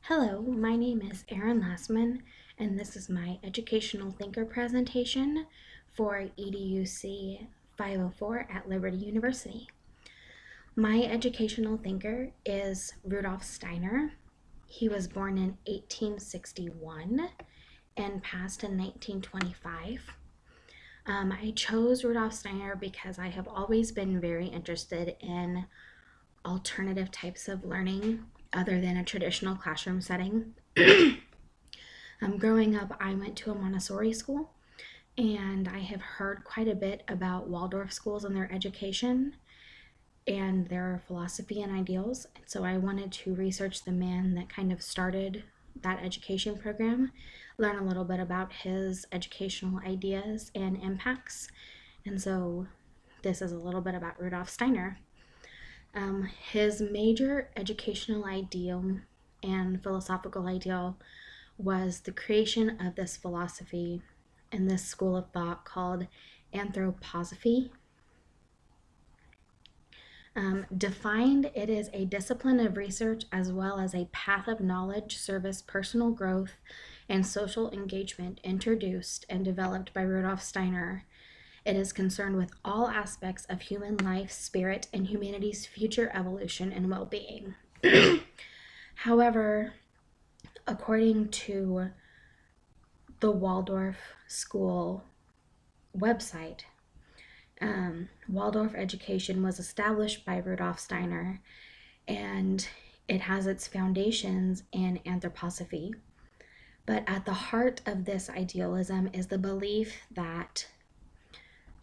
Hello, my name is Erin Lassman, and this is my Educational Thinker presentation for EDUC 504 at Liberty University. My educational thinker is Rudolf Steiner. He was born in 1861 and passed in 1925. I chose Rudolf Steiner because I have always been very interested in alternative types of learning other than a traditional classroom setting. Growing up, I went to a Montessori school, and I have heard quite a bit about Waldorf schools and their education and their philosophy and ideals. And so I wanted to research the man that kind of started that education program, learn a little bit about his educational ideas and impacts. And so this is a little bit about Rudolf Steiner. His major educational ideal and philosophical ideal was the creation of this philosophy and this school of thought called anthroposophy. Defined, it is a discipline of research as well as a path of knowledge, service, personal growth, and social engagement introduced and developed by Rudolf Steiner. It is concerned with all aspects of human life, spirit, and humanity's future evolution and well-being. However, according to the Waldorf School website, Waldorf education was established by Rudolf Steiner, and it has its foundations in anthroposophy. But at the heart of this idealism is the belief that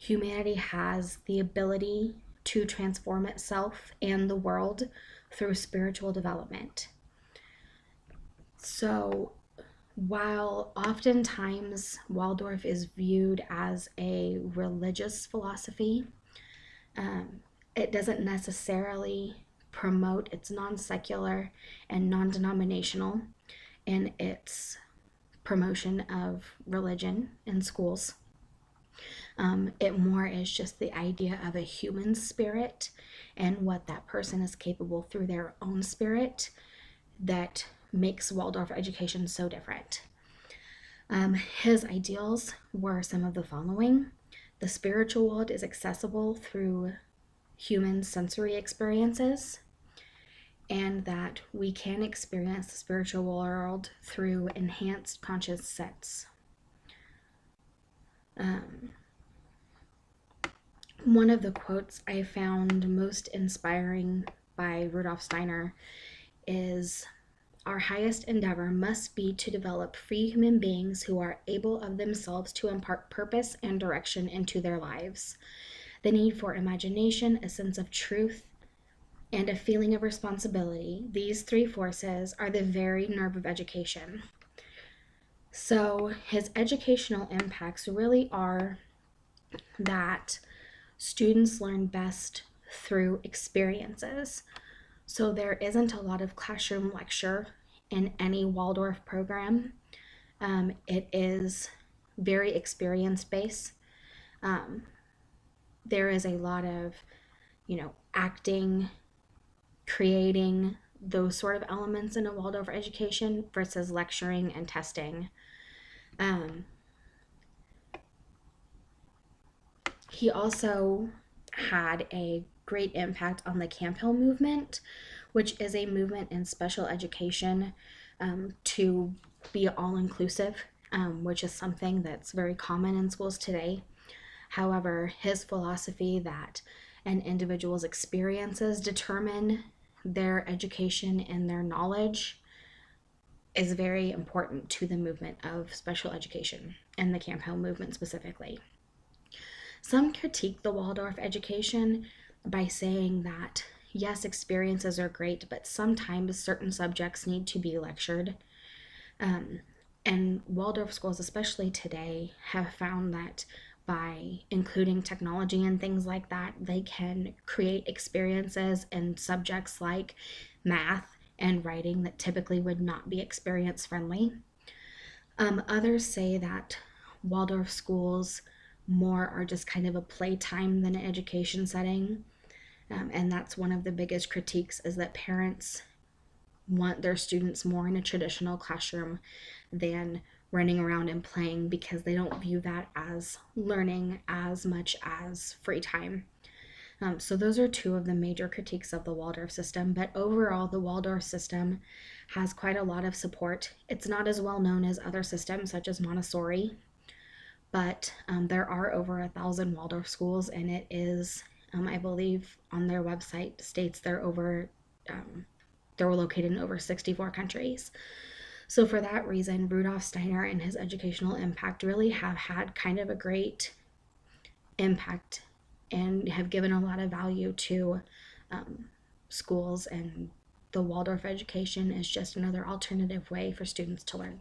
humanity has the ability to transform itself and the world through spiritual development. So, while oftentimes Waldorf is viewed as a religious philosophy, it doesn't necessarily promote, it's non-secular and non-denominational in its promotion of religion in schools. It more is just the idea of a human spirit and what that person is capable through their own spirit that makes Waldorf education so different. His ideals were some of the following. The spiritual world is accessible through human sensory experiences, and that we can experience the spiritual world through enhanced conscious sense. One of the quotes I found most inspiring by Rudolf Steiner is, "Our highest endeavor must be to develop free human beings who are able of themselves to impart purpose and direction into their lives. The need for imagination, a sense of truth, and a feeling of responsibility, these three forces are the very nerve of education." So his educational impacts really are that students learn best through experiences. So there isn't a lot of classroom lecture in any Waldorf program. It is very experience-based. There is a lot of, acting, creating, those sort of elements in a Waldorf education versus lecturing and testing. He also had a great impact on the Camp Hill movement, which is a movement in special education to be all-inclusive, which is something that's very common in schools today. However, his philosophy that an individual's experiences determine their education and their knowledge is very important to the movement of special education and the Camp Hill movement specifically. Some critique the Waldorf education by saying that, yes, experiences are great, but sometimes certain subjects need to be lectured. And Waldorf schools, especially today, have found that by including technology and things like that, they can create experiences in subjects like math and writing that typically would not be experience friendly. Others say that Waldorf schools more are just kind of a playtime than an education setting. And that's one of the biggest critiques, is that parents want their students more in a traditional classroom than running around and playing, because they don't view that as learning as much as free time. So those are two of the major critiques of the Waldorf system. But overall, the Waldorf system has quite a lot of support. It's not as well known as other systems such as Montessori, but there are over 1,000 Waldorf schools, and it is, I believe, on their website states they're located in over 64 countries. So for that reason, Rudolf Steiner and his educational impact really have had kind of a great impact and have given a lot of value to schools, and the Waldorf education is just another alternative way for students to learn.